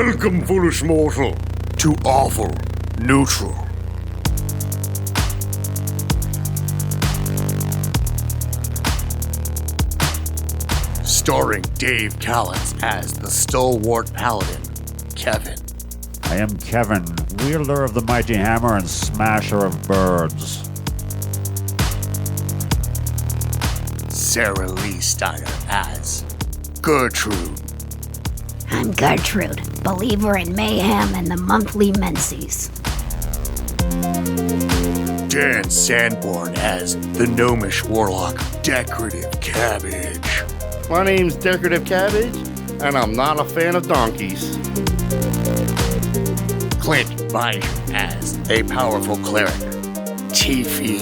Welcome, foolish mortal, to Awful Neutral. Starring Dave Callens as the stalwart paladin, Kevin. I am Kevin, wielder of the mighty hammer and smasher of birds. SaraLee Steiner as Gertrude. I'm Gertrude, believer in mayhem and the monthly menses. Dan Sanborn as the gnomish warlock, Decorative Cabbage. My name's Decorative Cabbage, and I'm not a fan of donkeys. Clint Meyer as a powerful cleric, Tiffy.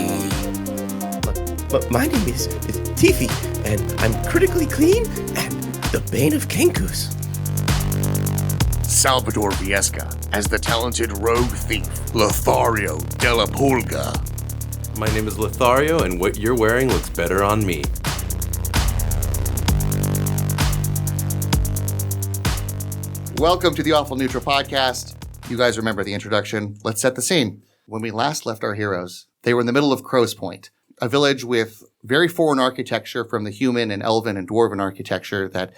But my name is Tiffy, and I'm critically clean and the bane of Kenkus. Salvador Viesca as the talented rogue thief, Lothario de la Pulga. My name is Lothario, and what you're wearing looks better on me. Welcome to the Awful Neutral Podcast. You guys remember the introduction. Let's set the scene. When we last left our heroes, they were in the middle of Crow's Point, a village with very foreign architecture from the human and elven and dwarven architecture that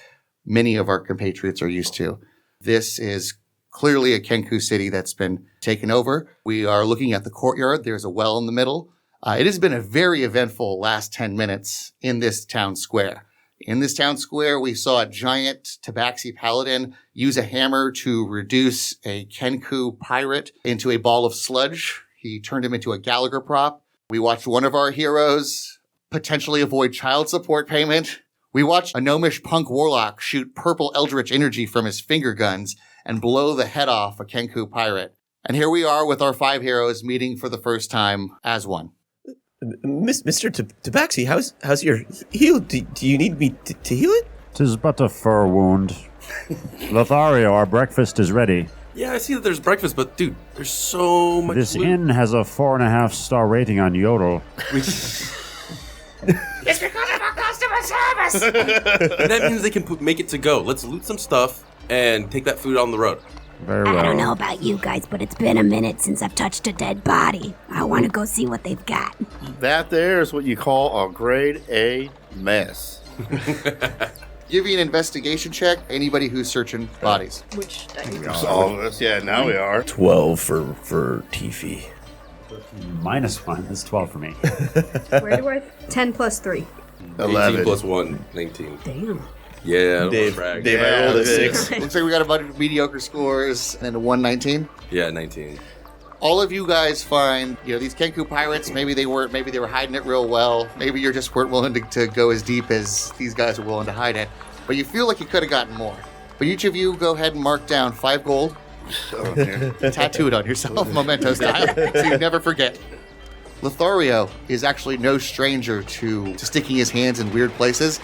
many of our compatriots are used to. This is clearly a Kenku city that's been taken over. We are looking at the courtyard. There's a well in the middle. It has been a very eventful last 10 minutes in this town square. In this town square, we saw a giant Tabaxi paladin use a hammer to reduce a Kenku pirate into a ball of sludge. He turned him into a Gallagher prop. We watched one of our heroes potentially avoid child support payment. We watched a gnomish punk warlock shoot purple eldritch energy from his finger guns and blow the head off a Kenku pirate. And here we are with our 5 heroes meeting for the first time as one. Mr. Tabaxi, how's your heel? Do you need me to heal it? 'Tis but a fur wound. Lothario, our breakfast is ready. Yeah, I see that there's breakfast, but dude, there's so much This loot. inn has a 4.5-star rating on Yodel. It's because of our customer service! That means they can make it to go. Let's loot some stuff and take that food on the road. Very well. I don't know about you guys, but it's been a minute since I've touched a dead body. I want to go see what they've got. That there is what you call a grade A mess. Give me an investigation check, anybody who's searching bodies. Which All of us, yeah, now we are. 12 for Tiffy. -1. That's 12 for me. where do I? 10 plus 3. 11. 18 plus 1, 19. Damn. Yeah, I don't Dave, wanna brag. Dave, I rolled a 6. Looks like we got a bunch of mediocre scores and a 119. Yeah, 19. All of you guys find, these Kenku pirates, maybe they were hiding it real well. Maybe you just weren't willing to go as deep as these guys were willing to hide it. But you feel like you could have gotten more. But each of you go ahead and mark down 5 gold. Tattoo it on yourself, memento style, so you never forget. Lothario is actually no stranger to sticking his hands in weird places.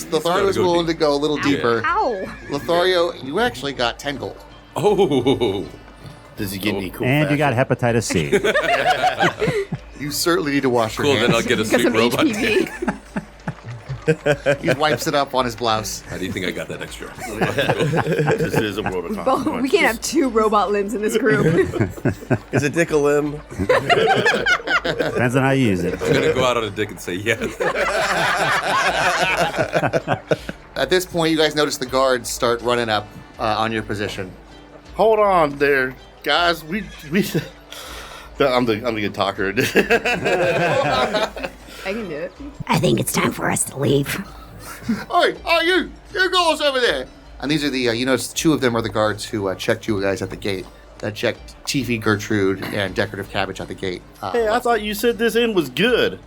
Lothario is willing to go a little deeper. Ow! Lothario, you actually got 10 gold. Oh! Does he get any cool And you got fashion? hepatitis C. You certainly need to wash your Cool, then I'll hands. get a Because sweet of robot. HPV. He wipes it up on his blouse. How do you think I got that extra? This is a world of Both, consequences. we can't have 2 robot limbs in this group. Is a dick a limb? Depends on how you use it. I'm gonna go out on a dick and say yes. At this point, you guys notice the guards start running up on your position. Hold on there, guys. We I'm the good talker. I can do it. I think it's time for us to leave. Oi, you girls over there. And these are the, you notice 2 of them are the guards who checked you guys at the gate. That checked Tiffy, Gertrude, and Decorative Cabbage at the gate. Hey, I thought you said this inn was good.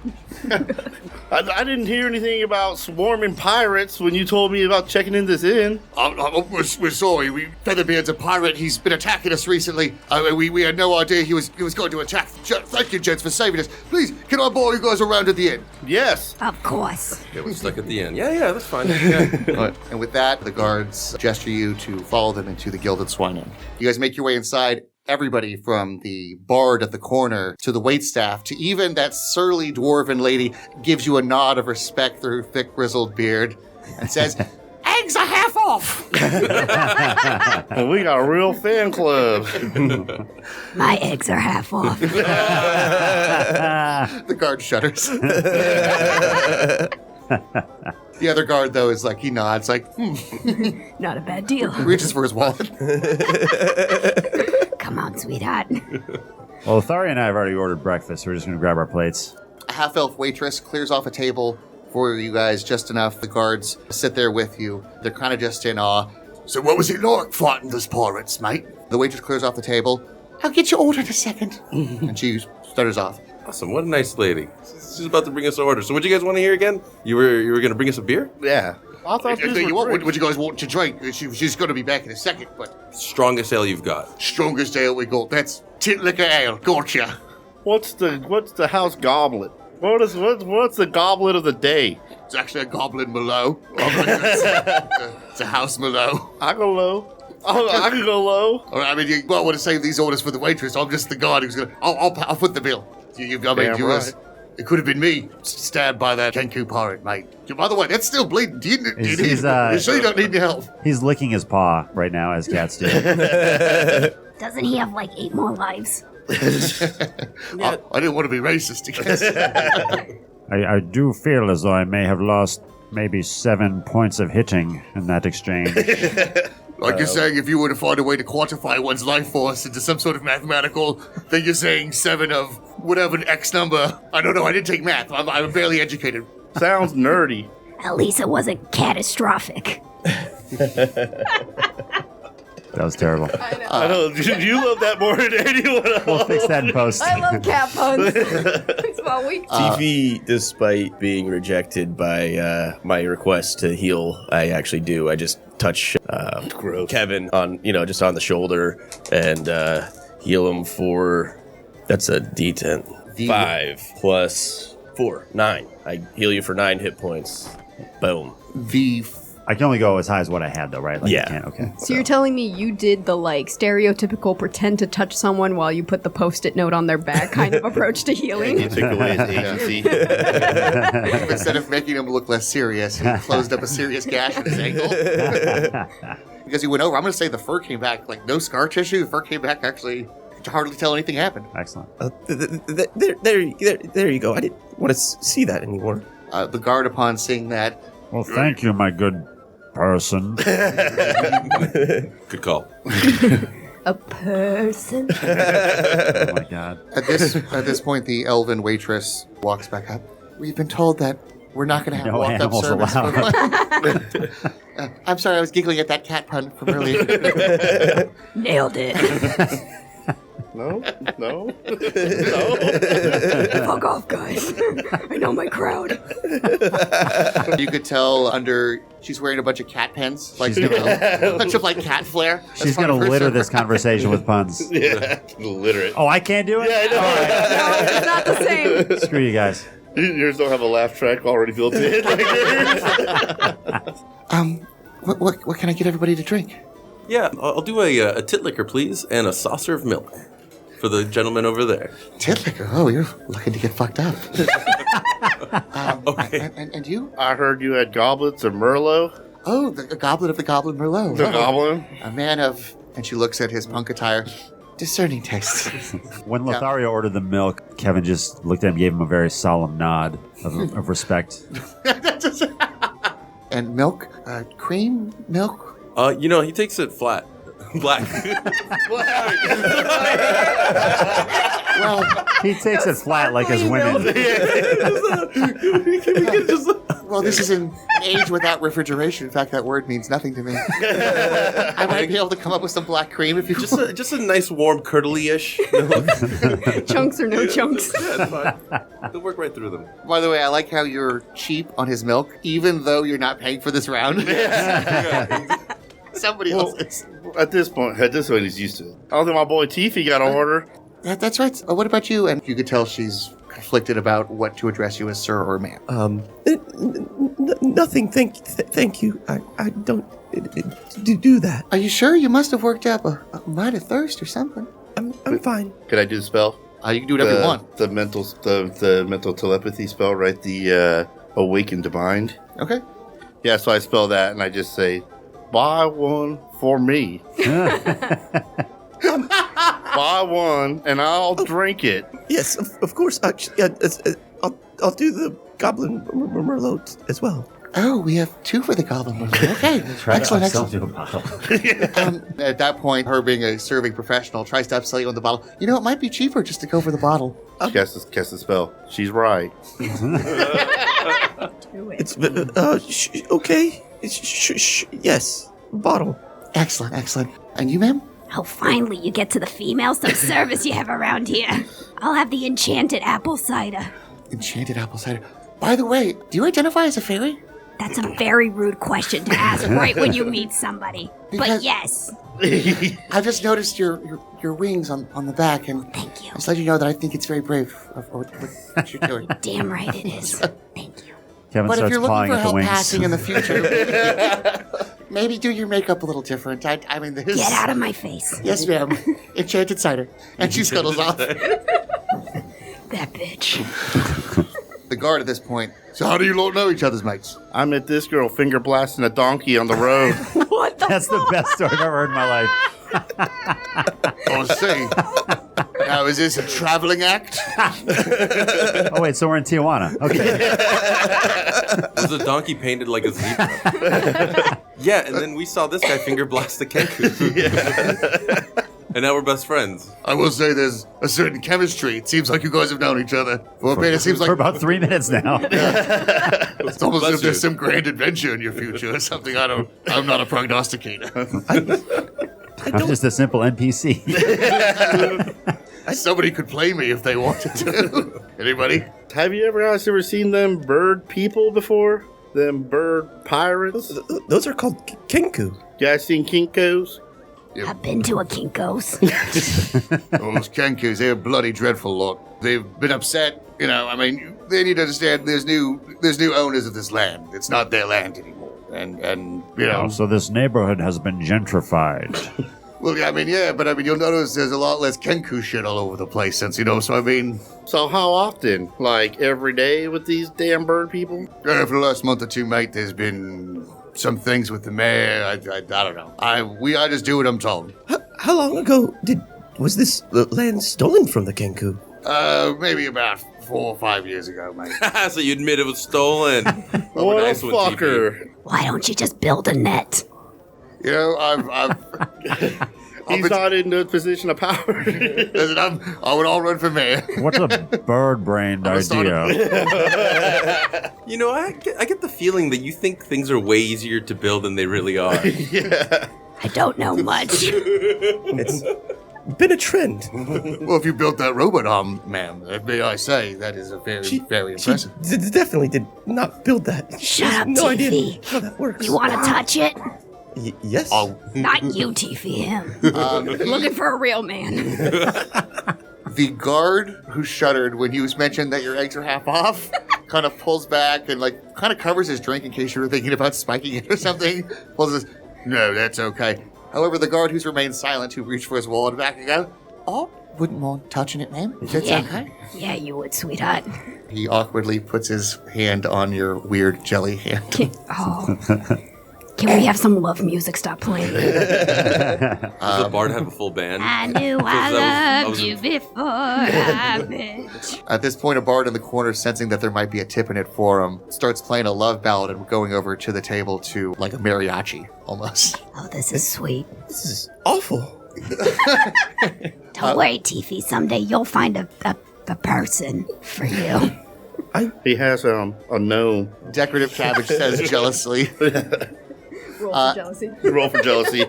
I didn't hear anything about swarming pirates when you told me about checking in this inn. We're sorry. Featherbeard's a pirate. He's been attacking us recently. We had no idea he was going to attack. Thank you, gents, for saving us. Please, can I borrow you guys around at the inn? Yes. Of course. Yeah, we're stuck at the end. Yeah, that's fine. Yeah. And with that, the guards gesture you to follow them into the Gilded Swine Inn. You guys make your way inside. Everybody from the bard at the corner to the waitstaff to even that surly dwarven lady gives you a nod of respect through her thick grizzled beard and says, "Eggs are half off. And we got a real fan club. My eggs are half off. The guard shudders. The other guard, though, is like, he nods, like, Not a bad deal. reaches for his wallet. Come on, sweetheart. Well, Thari and I have already ordered breakfast, so we're just going to grab our plates. A half-elf waitress clears off a table for you guys just enough. The guards sit there with you. They're kind of just in awe. So what was it like fighting those pirates, mate? The waitress clears off the table. I'll get your order in a second. And she stutters off. Awesome. What a nice lady. She's about to bring us an order. So what do you guys want to hear again? You were going to bring us a beer? Yeah. I thought these were drinks. What you guys want to drink? She's going to be back in a second, but Strongest ale you've got. strongest ale we got. That's tit liquor ale. Gotcha. What's the house goblet? What's the goblet of the day? It's actually a goblin Merlot. It's a house Merlot. I go low. I can go low. All right, I mean, you might want to save these orders for the waitress. I'm just the guard who's going to... I'll foot the bill. Damn right. It could have been me stabbed by that Kenku pirate, mate. By the way, that's still bleeding. You sure you don't need any help? He's licking his paw right now, as cats do. Doesn't he have like 8 more lives? I didn't want to be racist, I guess. I do feel as though I may have lost maybe 7 points of hitting in that exchange. Like you're saying, if you were to find a way to quantify one's life force into some sort of mathematical thing, you're saying 7 of whatever X number. I don't know, I didn't take math. I'm barely educated. Sounds nerdy. At least it wasn't catastrophic. That was terrible. I know. You love that more than anyone else. We'll fix that in post. I love cat puns. It's about week. TV, despite being rejected by my request to heal, I actually do. I just touch Kevin on, just on the shoulder and heal him for, that's a D10. 5 plus 4, 9. I heal you for 9 hit points. Boom. I can only go as high as what I had, though, right? Like, Yeah. I can't, okay. So you're telling me you did the stereotypical pretend to touch someone while you put the post-it note on their back kind of approach to healing? You took away his agency. Instead of making him look less serious, he closed up a serious gash in his ankle. Because he went over, I'm going to say the fur came back, like no scar tissue. The fur came back actually, you could hardly tell anything happened. Excellent. There you go. I didn't want to see that anymore. The guard, upon seeing that, Well, thank you, my good person. Good call. A person? Oh, my God. at this point, the elven waitress walks back up. We've been told that we're not going to have No walk-up animals service. allowed. I'm sorry, I was giggling at that cat pun from earlier. Nailed it. No. Fuck off, guys. I know my crowd. You could tell she's wearing a bunch of cat pens, like a bunch of like cat flair. That's She's part going to of her litter service. this conversation with puns. Yeah. Literate. Oh, I can't do it? Yeah, I know. No, it's not the same. Screw you guys. Yours don't have a laugh track already built in. Like What can I get everybody to drink? Yeah, I'll do a tit liquor, please, and a saucer of milk for the gentleman over there. Tit liquor. Oh, you're looking to get fucked up. Okay. And you? I heard you had goblets of Merlot. Oh, the goblet of the Goblin Merlot. The goblin. A man of, and she looks at his punk attire, discerning taste. When Lothario ordered the milk, Kevin just looked at him and gave him a very solemn nod of respect. And milk? Cream? Milk? He takes it flat. Black. Well, He takes it flat like his women. well, this is an age without refrigeration. In fact, that word means nothing to me. I might be able to come up with some black cream if you Just a nice, warm, curdly-ish milk. Chunks or no chunks. Yeah, it's fine. They'll work right through them. By the way, I like how you're cheap on his milk, even though you're not paying for this round. Somebody else is. At this point, he's used to it. I don't think my boy Tiffy got an order. That's right. What about you? And you could tell she's conflicted about what to address you as sir or ma'am. Nothing. Thank you. I don't do that. Are you sure? You must have worked up a minor thirst or something. I'm fine. Could I do the spell? You can do whatever you want. The mental telepathy spell, right? The awakened mind. Okay. Yeah, so I spell that and I just say, buy one for me. Buy one, and I'll drink it. Yes, of course. I'll do the Goblin Merlot as well. Oh, we have 2 for the Goblin Merlot. Okay, excellent. At that point, her being a serving professional tries to upsell you on the bottle. You know, it might be cheaper just to go for the bottle. Cast the spell. She's right. It's okay. Yes, bottle. Excellent. And you, ma'am? Oh, finally, you get to the female service you have around here. I'll have the enchanted apple cider. Enchanted apple cider. By the way, do you identify as a fairy? That's a very rude question to ask right when you meet somebody. But yes. I just noticed your wings on the back, and Thank you. I just let you know that I think it's very brave of what you're doing. Damn right it is. Thank you. Kevin But if starts you're looking pawing for at the help wings. passing in the future, maybe do your makeup a little different. I mean, this. Get out of my face. Yes, ma'am. Enchanted cider. And she scuttles off. That bitch. The guard at this point. So how do you lot know each other's mates? I met this girl finger blasting a donkey on the road. What the That's the best story I've ever heard in my life. I see. Now, is this a traveling act? Oh, wait, so we're in Tijuana. Okay. Was the donkey painted like a zebra? Yeah, and then we saw this guy finger blast the Kenku. And now we're best friends. I will say there's a certain chemistry. It seems like you guys have known each other for a bit. It seems like For about 3 minutes now. it's almost as if Bless there's you. some grand adventure in your future or something. I'm not a prognosticator. I'm just a simple NPC. Somebody could play me if they wanted to. Anybody? Have you guys ever seen them bird people before? Them bird pirates? Those are called Kenku. You guys seen Kinkos? I've been to a Kinko's. Those Kenkus, they're a bloody dreadful lot. They've been upset. You know, I mean, they need to understand there's new owners of this land. It's not their land anymore. And you know. Oh, so this neighborhood has been gentrified. Well, I mean, yeah, but I mean, you'll notice there's a lot less Kenku shit all over the place since, you know, so I mean, So how often? Like every day with these damn bird people? for the last month or two, mate, there's been some things with the mayor. I don't know. I just do what I'm told. How long ago was this land stolen from the Kenku? Maybe about 4 or 5 years ago, mate. So you admit it was stolen. What a nice one, TV. fucker. Why don't you just build a net? You know, He's not in the position of power. listen, I would all run for mayor. What's a bird-brained I'm a son idea? You know, I get the feeling that you think things are way easier to build than they really are. I don't know much. It's been a trend. Well, if you built that robot arm, ma'am, may I say, that is a very impressive. She definitely did not build that. Shut up, No idea TV. how that works. You want to touch it? Yes. Oh, Not you, TV, him. Looking for a real man. the guard who shuddered when he was mentioned that your eggs are half off kind of pulls back and like kind of covers his drink in case you were thinking about spiking it or something. Pulls his, no, that's okay. However, the guard who's remained silent, who reached for his wallet back and go, oh, wouldn't mind touching it, ma'am. That's okay. Yeah, you would, sweetheart. He awkwardly puts his hand on your weird jelly hand. Oh. Can we have some love music stop playing? Does the bard have a full band? I knew I I was loved you before I met. At this point, a bard in the corner, sensing that there might be a tip in it for him, starts playing a love ballad and going over to the table to like a mariachi, almost. Oh, this is sweet. This is awful. Don't worry, Tiffy. Someday you'll find a person for you. He has a gnome. Decorative Cabbage says jealously. Roll for jealousy. Roll for jealousy.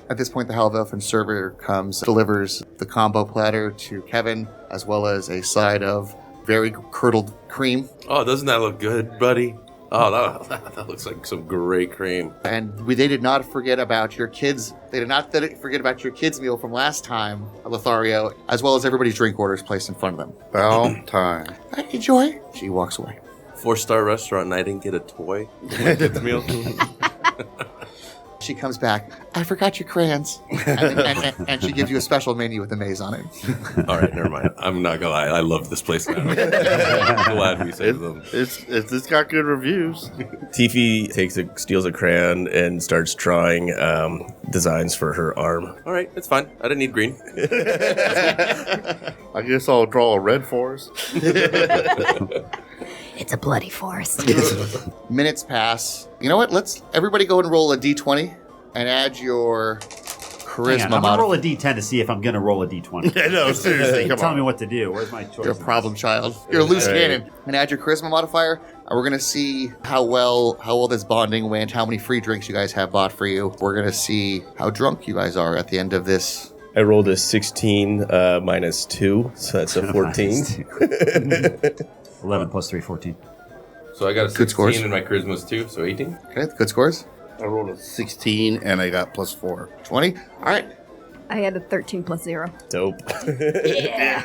At this point, the Half-Elfin server comes, delivers the combo platter to Kevin, as well as a side of very curdled cream. Oh, doesn't that look good, buddy? Oh, that looks like some great cream. And they did not forget about your kids. They did not forget about your kids' meal from last time, Lothario, as well as everybody's drink orders placed in front of them. About time. Enjoy. She walks away. 4-star restaurant and I didn't get a toy. My kids' meal. She comes back. I forgot your crayons. And she gives you a special menu with the maze on it. All right, never mind. I'm not gonna lie. I love this place now. I'm glad we saved them. It's got good reviews. Tiffy steals a crayon and starts drawing designs for her arm. All right, it's fine. I didn't need green. I guess I'll draw a red forest. It's a bloody forest. Minutes pass. You know what? Let's everybody go and roll a d20 and add your charisma I'm going to roll modifier. a d10 to see if I'm going to roll a d20. I know, seriously, come Tell me on. what to do. Where's my choice? You're a problem child. You're a loose cannon. And add your charisma modifier. And we're gonna see how well this bonding went, how many free drinks you guys have bought for you. We're gonna see how drunk you guys are at the end of this. I rolled a 16 minus 2, so that's a 14. 11 plus 3, 14. So I got a 16 Good scores. and my charisma's 2, so 18. Okay, good scores. I rolled a 16 and I got +4. 20. All right. I had a 13 plus 0. Dope.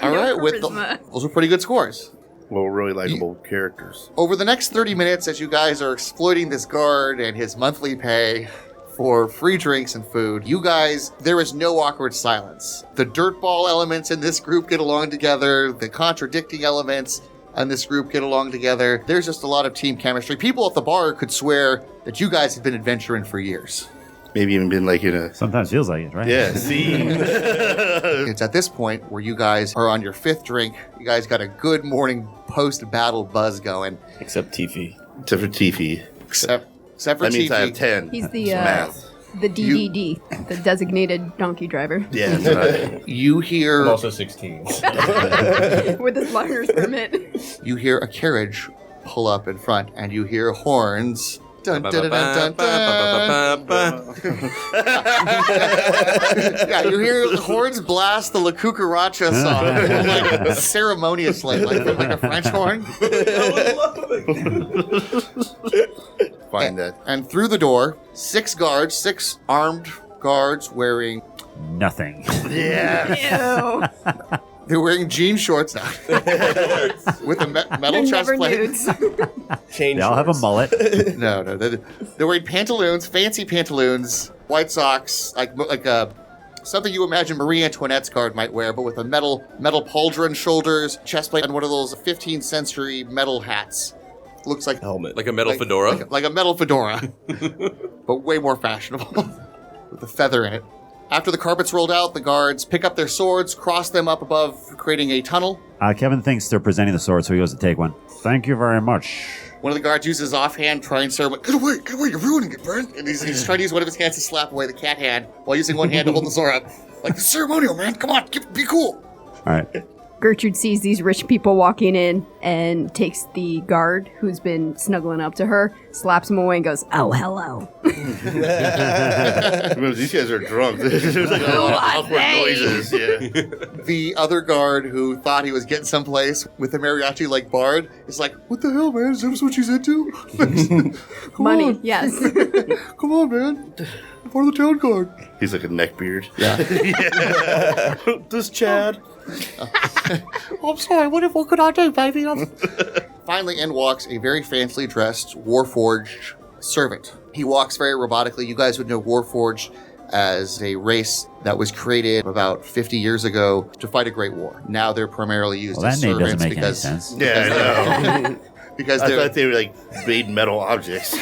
All right. Those are pretty good scores. Well, really likable characters. Over the next 30 minutes, as you guys are exploiting this guard and his monthly pay for free drinks and food, you guys, there is no awkward silence. The dirtball elements in this group get along together. The contradicting elements in this group get along together. There's just a lot of team chemistry. People at the bar could swear that you guys have been adventuring for years. Maybe even been like in a... Sometimes feels like it, right? Yeah, see? It's at this point where you guys are on your 5th drink. You guys got a good morning post-battle buzz going. Except Tiffy. Except for Tiffy. Except for That means I have Tiffy. 10. He's the Math. the DDD, the designated donkey driver, Yeah, that's right. You hear... I'm also 16. with his learner's permit. You hear a carriage pull up in front, and you hear horns. Dun, dun, dun, dun, dun, dun. Yeah, you hear the horns blast the La Cucaracha song, like ceremoniously, like a French horn. Find that. And through the door, 6 armed guards wearing. Nothing. Yeah. Ew. They're wearing jean shorts now, with a metal They're chest never plate. nudes. Change They all have a shorts. mullet. No, they're wearing pantaloons, fancy pantaloons, white socks, like something you imagine Marie Antoinette's guard might wear, but with a metal pauldron shoulders, chest plate, and one of those 15th century metal hats. Looks like Helmet. Like a metal fedora. like a metal fedora, but way more fashionable, with a feather in it. After the carpet's rolled out, the guards pick up their swords, cross them up above, creating a tunnel. Kevin thinks they're presenting the sword, so he goes to take one. Thank you very much. One of the guards uses his offhand trying ceremony. Get away, you're ruining it, Brent. And he's trying to use one of his hands to slap away the cat hand while using one hand to hold the sword up. Like, the ceremonial, man. Come on, be cool. All right. Gertrude sees these rich people walking in and takes the guard who's been snuggling up to her, slaps him away, and goes, Oh, hello. Remember, these guys are drunk. There's like awkward noises. Yeah. The other guard who thought he was getting someplace with the mariachi like bard is like, what the hell, man? Is that what she's into? Come money, on. yes. Come on, man. I'm part of the town guard. He's like a neckbeard. Yeah. This Chad. I'm sorry, what could I do, baby? Finally in walks a very fancily dressed Warforged servant. He walks very robotically. You guys would know Warforged as a race that was created about 50 years ago to fight a great war. Now they're primarily used Well, as that name doesn't servants make any because sense. Yeah, I know. because I they're thought they were like made metal objects.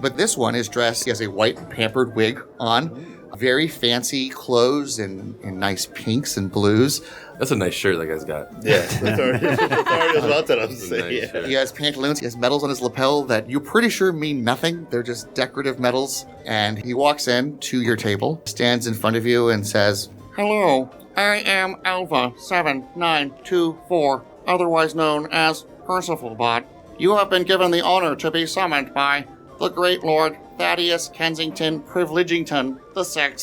but this one is dressed. He has a white pampered wig on, very fancy clothes and nice pinks and blues. That's a nice shirt that guy's got. Yeah, that's already about that. I was That's a saying. nice Yeah. shirt. He has pantaloons. He has medals on his lapel that you're pretty sure mean nothing. They're just decorative medals. And he walks in to your table, stands in front of you, and says, "Hello, I am Alpha 7924, otherwise known as Percivalbot. You have been given the honor to be summoned by the Great Lord Thaddeus Kensington Privilegington VI,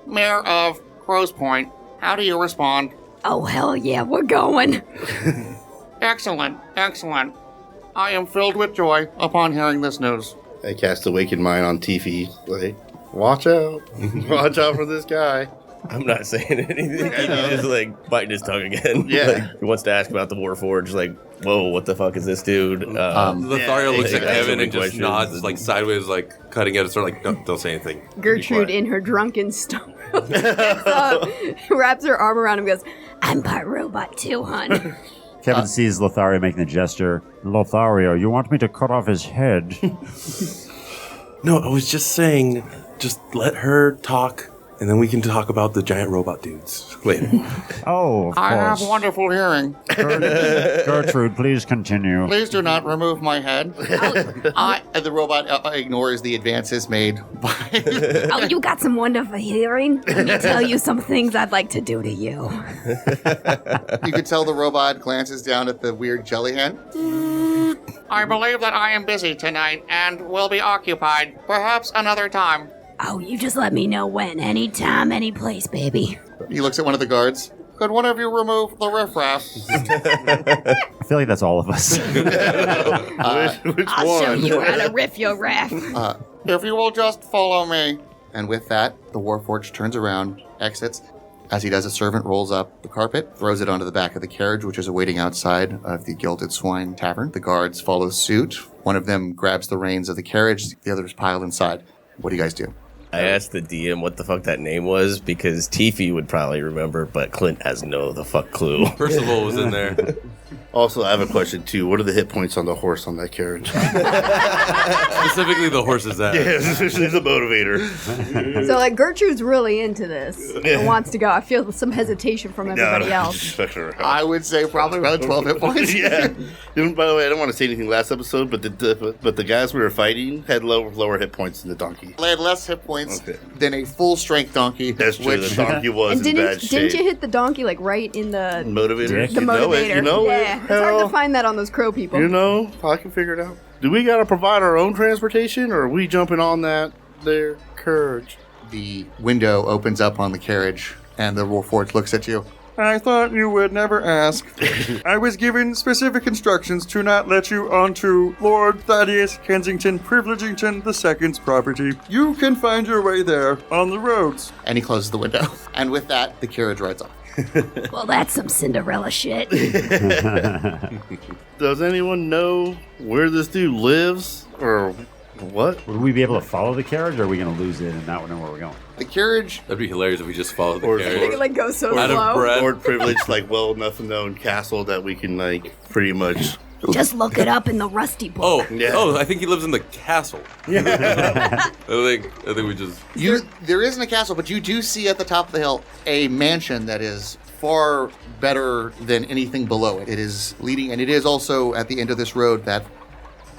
Mayor of Crow's Point. How do you respond?" Oh, hell yeah, we're going. Excellent. I am filled with joy upon hearing this news. I cast Awaken Mind on Tiffy. Like, watch out. Watch out for this guy. I'm not saying anything. He's just like biting his tongue again. Yeah. Like, he wants to ask about the Warforged. Like, whoa, what the fuck is this dude? Lothario looks at yeah, Kevin yeah, and just questions. nods, like sideways, like cutting at it, sort of like, don't say anything. Gertrude, in her drunken stomach, wraps her arm around him and goes, I'm part robot too, hon. Kevin sees Lothario making the gesture. Lothario, you want me to cut off his head? No, I was just saying, just let her talk, and then we can talk about the giant robot dudes later. Oh, of I have course. wonderful hearing. Gertrude, please continue. Please do not remove my head. The robot ignores the advances made by. Oh, you got some wonderful hearing? Let me tell you some things I'd like to do to you. You could tell the robot glances down at the weird jelly hand. I believe that I am busy tonight and will be occupied. Perhaps another time. Oh, you just let me know when. Anytime, any place, baby. He looks at one of the guards. Could one of you remove the riffraff? I feel like that's all of us. Which I'll show one? you how to riff your raff. If you will just follow me. And with that, the Warforged turns around, exits. As he does, a servant rolls up the carpet, throws it onto the back of the carriage, which is awaiting outside of the Gilded Swine Tavern. The guards follow suit. One of them grabs the reins of the carriage. The others pile inside. What do you guys do? I asked the DM what the fuck that name was because Tiffy would probably remember, but Clint has no the fuck clue. Percival was in there. Also, I have a question too. What are the hit points on the horse on that carriage? Specifically, the horse's ass. Yeah, she's a motivator. so like Gertrude's really into this and wants to go. I feel some hesitation from everybody else. Just expect her. I would say probably around 12 hit points. Yeah. And by the way, I don't want to say anything last episode, but the guys we were fighting had lower hit points than the donkey. They had less hit points than a full-strength donkey. That's true. The donkey was And in bad didn't shape. you hit the donkey like right in the Motivator? the motivator? You know it. Yeah, it's hard to find that on those crow people. You know, I can figure it out. Do we got to provide our own transportation, or are we jumping on that there carriage? The window opens up on the carriage, and the Warforged looks at you. I thought you would never ask. I was given specific instructions to not let you onto Lord Thaddeus Kensington Privilegington II's property. You can find your way there on the roads. And he closes the window. And with that, the carriage rides off. Well, that's some Cinderella shit. Does anyone know where this dude lives, or what? Would we be able to follow the carriage, or are we going to lose it and not know where we're going? The carriage... That'd be hilarious if we just followed the Or- carriage. It like goes so Out of slow. breath. Lord Privileged, like well enough known castle that we can like pretty much. Just look it up in the Rusty book. Oh, Yeah. oh! I think he lives in the castle. I think we just. There isn't a castle, but you do see at the top of the hill a mansion that is far better than anything below it. It is leading, and it is also at the end of this road that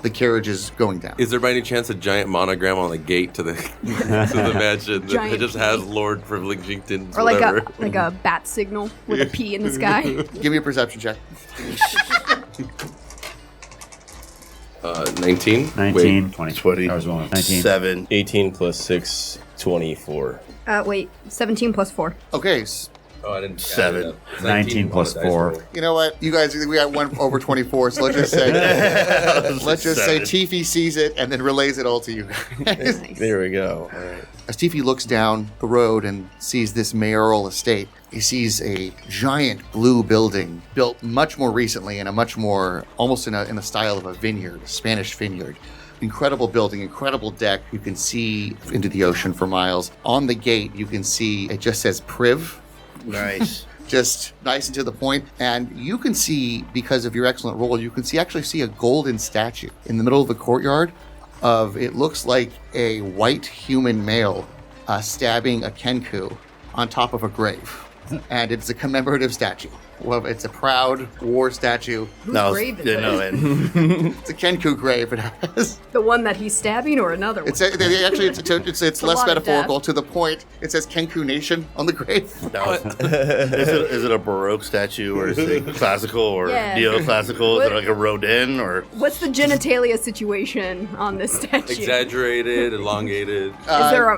the carriage is going down. Is there by any chance a giant monogram on the gate to the to the mansion that Giant just has Lord Privilegington? Or like a bat signal with a P in the sky. Give me a perception check. 19? 19, 20. 20. I was wrong. 19. 7. 18 plus 6, 24. Wait, 17 plus 4. Okay, Oh, I didn't. 7. 19 plus 4. you know what? You guys, we got one over 24, so let's just say, Tiffy sees it and then relays it all to you guys. There we go. All right. As Tiffy looks down the road and sees this mayoral estate, he sees a giant blue building built much more recently in a much more, almost in the style of a vineyard, a Spanish vineyard. Incredible building, incredible deck. You can see into the ocean for miles. On the gate, you can see, it just says Priv. Nice. Just nice and to the point. And you can see, because of your excellent roll, you can actually see a golden statue in the middle of the courtyard of, it looks like a white human male stabbing a Kenku on top of a grave. And it's a commemorative statue. Well, it's a proud war statue. Whose grave is it? It's a Kenku grave. It has. The one that he's stabbing or another one? It's less lot of metaphorical death. to the point. It says Kenku Nation on the grave. No. Is it a Baroque statue, or is it classical or Yeah. neoclassical? Is What- it like a Rodin or? What's the genitalia situation on this statue? Exaggerated, elongated.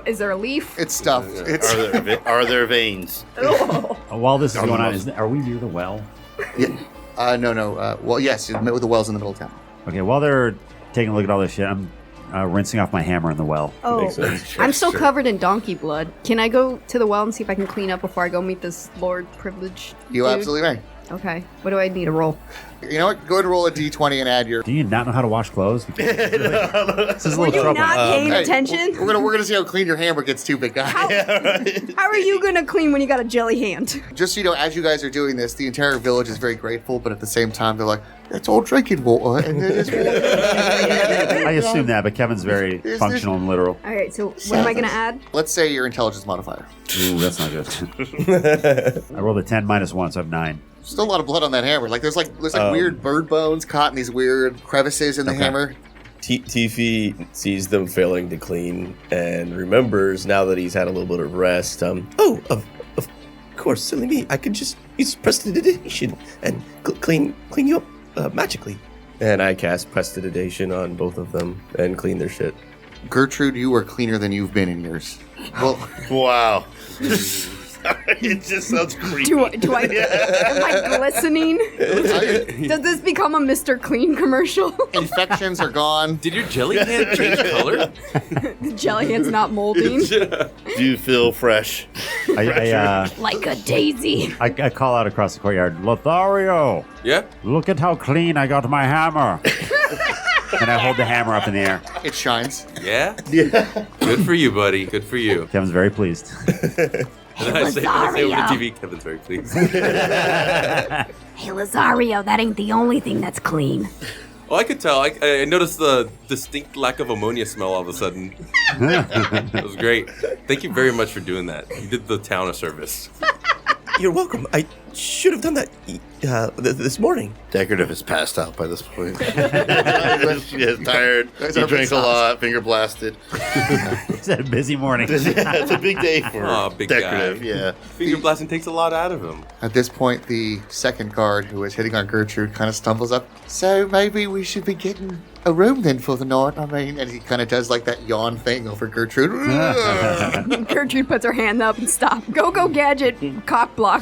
Is there a leaf? It's stuffed. It's Are there veins? Oh. While this is going on, are we near the well? no. Well, yes, with the wells in the middle of town. Okay, while they're taking a look at all this shit, rinsing off my hammer in the well. Oh, Makes sense. I'm still covered in donkey blood. Can I go to the well and see if I can clean up before I go meet this Lord Privilege? You dude? absolutely may. Okay. What do I need to roll? You know what? Go ahead and roll a d20 and add your. Do you not know how to wash clothes? This is a Were little you trouble. not paying Hey, attention? We're gonna see how clean your hammer gets too, big guy. How are you gonna clean when you got a jelly hand? Just so you know, as you guys are doing this, the entire village is very grateful, but at the same time, they're like, it's all drinking water, and it is water. I assume that, but Kevin's very functional and literal. All right. So what am I gonna add? Let's say your intelligence modifier. Ooh, that's not good. I rolled a 10 minus 1, so I have 9. Still a lot of blood on that hammer. Like there's weird bird bones caught in these weird crevices in the hammer. Tiffy sees them failing to clean and remembers now that he's had a little bit of rest. Of course, silly me. I could just use prestidigitation and clean you up magically. And I cast prestidigitation on both of them and clean their shit. Gertrude, you are cleaner than you've been in years. Well, Wow. It just sounds creepy. Do I? Am I glistening? Does this become a Mr. Clean commercial? infections are gone. Did your jelly hand change color? The jelly hand's not molding. Do you feel fresh? Like a daisy. I call out across the courtyard, Lothario, Yeah? look at how clean I got my hammer. And I hold the hammer up in the air. It shines. Yeah? Yeah. Good for you, buddy. Good for you. Kevin's very pleased. And I say over the Lothario. TV, Kevin's very pleased. Hey, Lazario, that ain't the only thing that's clean. Oh, I could tell. I noticed the distinct lack of ammonia smell all of a sudden. It was great. Thank you very much for doing that. You did the town a service. You're welcome. I should have done that this morning. Decorative is passed out by this point. She is tired. He drank a lot, finger blasted. It's a busy morning. Yeah, it's a big day for Aw, big Decorative. guy. Yeah. Finger blasting takes a lot out of him. At this point, the second guard who was hitting on Gertrude kind of stumbles up. So maybe we should be getting a room then for the night. I mean, and he kind of does like that yawn thing over Gertrude. Gertrude puts her hand up and stop. Go, gadget. Cock block.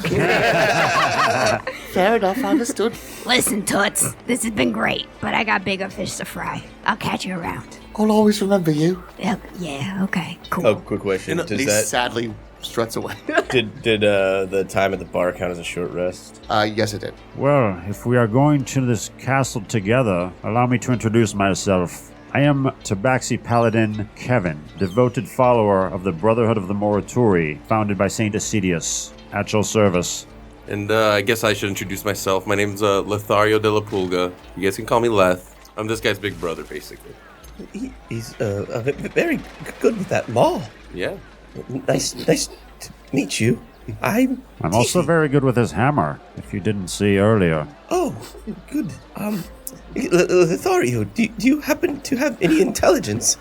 Fair enough, understood. Listen, Toots, this has been great, but I got bigger fish to fry. I'll catch you around. I'll always remember you. Yeah, okay, cool. Oh, quick question. And he sadly struts away. Did the time at the bar count as a short rest? Yes, it did. Well, if we are going to this castle together, allow me to introduce myself. I am Tabaxi Paladin Kevin, devoted follower of the Brotherhood of the Morituri, founded by Saint Asidius. At your service. And I guess I should introduce myself. My name's Lothario de la Pulga. You guys can call me Leth. I'm this guy's big brother, basically. He's very good with that maul. Yeah. Nice to meet you. I'm also very good with his hammer, if you didn't see earlier. Oh, good. Lothario, do you happen to have any intelligence?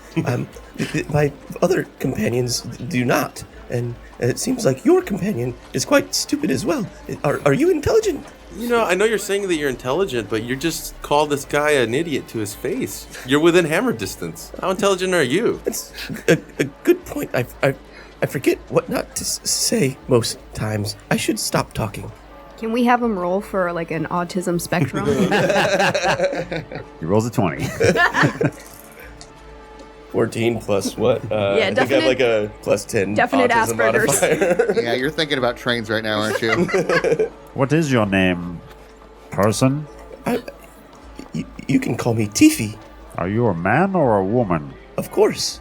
My other companions do not, and it seems like your companion is quite stupid as well. Are you intelligent? You know, I know you're saying that you're intelligent, but you just called this guy an idiot to his face. You're within hammer distance. How intelligent are you? It's a good point. I forget what not to say most times. I should stop talking. Can we have him roll for like an autism spectrum? He rolls a 20. 14 plus what? Yeah, I think I have like a plus 10 definite autism Asperger's. modifier. Yeah, you're thinking about trains right now, aren't you? What is your name, person? You can call me Tiffy. Are you a man or a woman? Of course.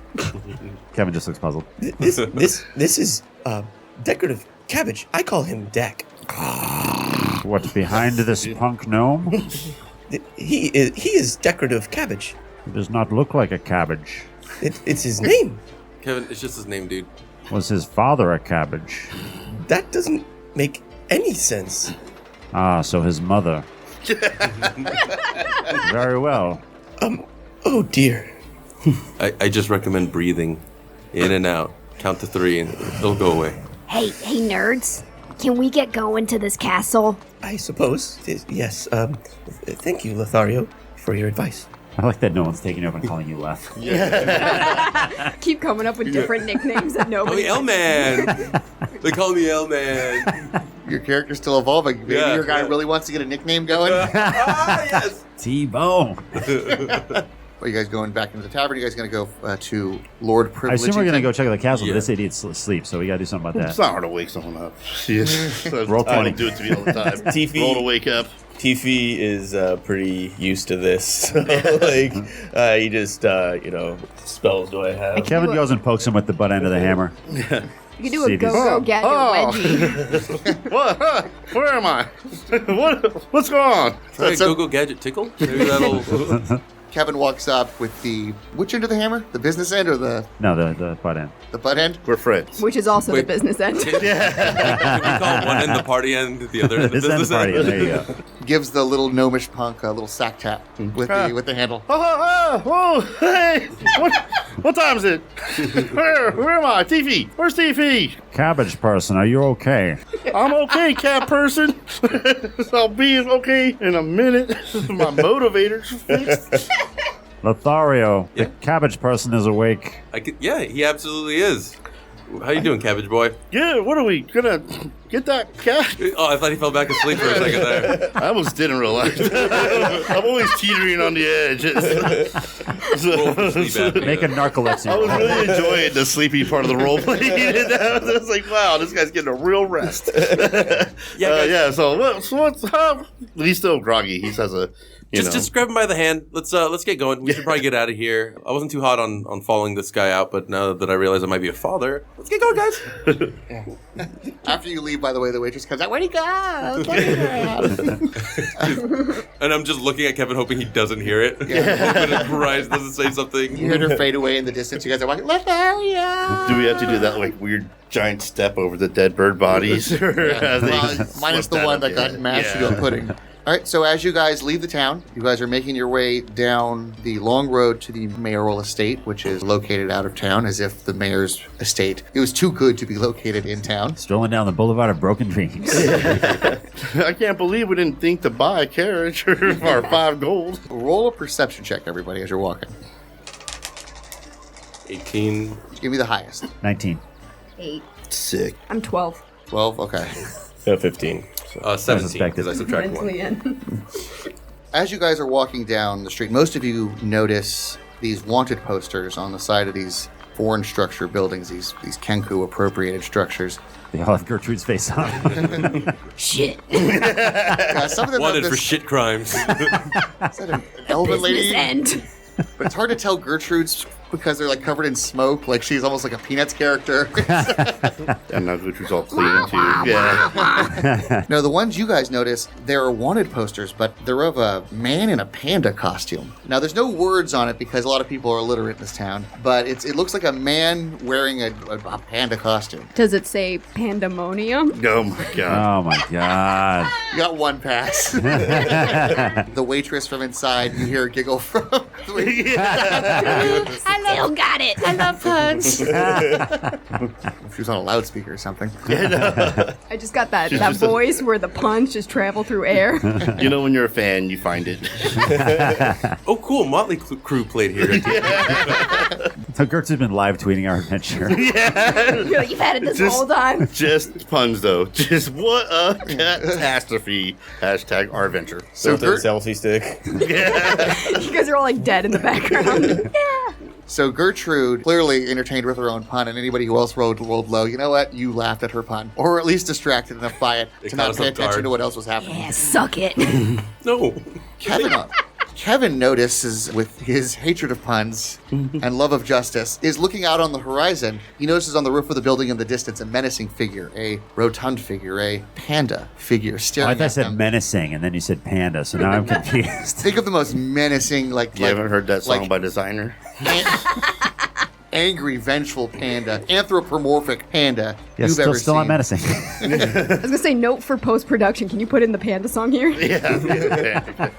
Kevin just looks puzzled. This is decorative cabbage. I call him Dak. What's behind this punk gnome? He is decorative cabbage. He does not look like a cabbage. It's his name. Kevin, it's just his name, dude. Was his father a cabbage? That doesn't make any sense. Ah, so his mother. Very well. Oh dear. I just recommend breathing in and out. Count to 3 and it'll go away. Hey, nerds. Can we get going to this castle? I suppose. Yes. Thank you, Lothario, for your advice. I like that no one's taking over and calling you Leth. Keep coming up with different nicknames that Oh, nobody. the L-Man! They call me L-Man. Your character's still evolving. Maybe Yeah, your guy yeah. really wants to get a nickname going. Ah, yes! T-Bone. Are you guys going back into the tavern? Are you guys going to go to Lord I Privilege? assume we're going to go check out the castle, Yeah. but this idiot's asleep, so we got to do something about It's that. not hard to wake someone up. Roll I 20. don't do it to me all the time. TV. Roll to wake up. Tiffy is pretty used to this. Like, he just, spells do I have? Kevin goes and pokes him with the butt end of the hammer. You can do See a if he's- go-go gadget Oh. wedgie. What? Huh? Where am I? What's going on? Hey, go gadget tickle. Maybe that'll. Kevin walks up with which end of the hammer? The business end or the No, the butt end. butt end? We're friends. Which is also Wait. the business end. Can we call one end the party end, the other end the This end business party. end? There you go. Gives the little gnomish punk a little sack tap with the handle. Whoa, hey! What time is it? Where am I? TV? Where's TV? Cabbage person, are you okay? I'm okay, cat person. I'll be okay in a minute. My motivator's fixed. Lothario, Yeah. the cabbage person is awake. Yeah, he absolutely is. How you doing, Cabbage Boy? Yeah, what are we gonna get that cat? Oh, I thought he fell back asleep for a second there. I almost didn't realize. I'm always teetering on the edge. Roll for sleep apnea. Make a narcolepsy I was roll. really enjoying the sleepy part of the role play. I was like, wow, this guy's getting a real rest. Yeah, guys, So what's he's still groggy. He says just grab him by the hand. Let's get going. We should probably get out of here. I wasn't too hot on following this guy out, but now that I realize I might be a father, let's get going, guys. After you leave, by the way, the waitress comes out. Where'd he go? Where'd And I'm just looking at Kevin, hoping he doesn't hear it. Hoping it Bryce doesn't say something. You heard her fade away in the distance. You guys are walking. Lothario! Do we have to do that like weird giant step over the dead bird bodies? Well, minus the one that got mashed into a pudding. All right, so as you guys leave the town, you guys are making your way down the long road to the mayoral estate, which is located out of town, as if the mayor's estate, it was too good to be located in town. Strolling down the boulevard of broken dreams. I can't believe we didn't think to buy a carriage for our 5 gold. Roll a perception check, everybody, as you're walking. 18. Give me the highest. 19. 8. Sick. I'm 12. 12, okay. 15. 17, suspected. because I subtract one. Mentally in. As you guys are walking down the street, most of you notice these wanted posters on the side of these foreign structure buildings, these Kenku appropriated structures. They all have Gertrude's face on. Shit. Some of them Wanted have for this, shit crimes. is that an elven Business lady? end. But it's hard to tell Gertrude's because they're like covered in smoke, like she's almost like a Peanuts character. And now Gucci's all clean too. Yeah. No, the ones you guys notice, there are wanted posters, but they're of a man in a panda costume. Now, there's no words on it because a lot of people are illiterate in this town, but it looks like a man wearing a panda costume. Does it say pandemonium? Oh my god. Oh my god. You got one pass. The waitress from inside, you hear a giggle from the waitress. I still got it. I love puns. She was on a loudspeaker or something. I just got that voice where the puns just travel through air. You know when you're a fan, you find it. Oh, cool. Motley Crue played here. So Gertrude's been live tweeting our adventure. You're like, you've had it this whole time. Just puns though. Just what a catastrophe. Hashtag our adventure. So, Selfie stick. You guys are all like dead in the background. So Gertrude clearly entertained with her own pun, and anybody who else rolled low, you know what? You laughed at her pun. Or at least distracted enough by it to It not caught us pay off attention guard. to what else was happening. Yeah, suck it. No. Kevin notices, with his hatred of puns and love of justice, is looking out on the horizon. He notices on the roof of the building in the distance a menacing figure, a rotund figure, a panda figure staring I thought I at said them. menacing, and then you said panda, so now I'm confused. Think of the most menacing, You haven't heard that song like- by Designer? angry, vengeful panda, anthropomorphic panda Yeah, you've ever still seen. not menacing. I was gonna say, note for post-production. Can you put in the panda song here? Yeah.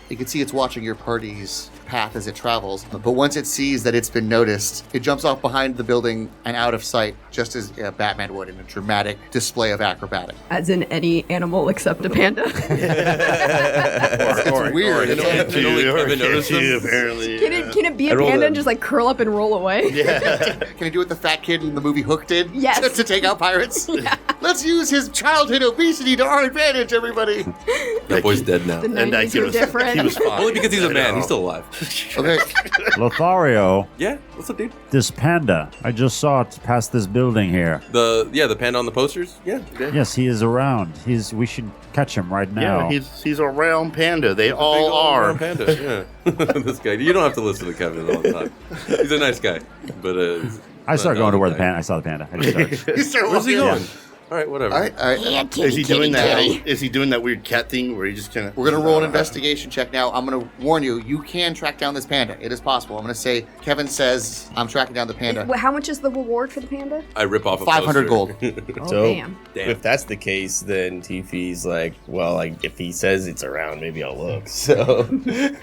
You can see it's watching your party's path as it travels, but once it sees that it's been noticed, it jumps off behind the building and out of sight, just as Batman would in a dramatic display of acrobatics. As in any animal except a panda. It's weird. Can only Kevin notice them? Apparently. Can it be a rolled panda a- and just like curl up and roll away? Can you do what the fat kid in the movie Hook did? Yes. To take out pirates? Let's use his childhood obesity to our advantage, everybody. That boy's dead now. The And 90s were different. He was fine. Only because he's a man. I He's know. still alive. Okay. Lothario, Yeah. What's up, dude? this panda. I just saw it past this building here. The panda on the posters. Yeah. Yes, he is around. We should catch him right now. Yeah, he's a round panda. They all Big old are. brown panda. Yeah. This guy. You don't have to listen to Kevin all the time. He's a nice guy, but I started no, going to where okay. the panda. I saw the panda. I just started. You start Where's he walking. going? All right, whatever. All right, all right. Yeah, kitty, Is he doing kitty, that? kitty. Is he doing that weird cat thing where he just kind of? We're going to roll an investigation check now. I'm going to warn you, you can track down this panda. It is possible. I'm going to say, Kevin says, I'm tracking down the panda. How much is the reward for the panda? I rip off a 500 poster. gold. Oh, So damn. if that's the case, then Tifi's like, well, like if he says it's around, maybe I'll look. So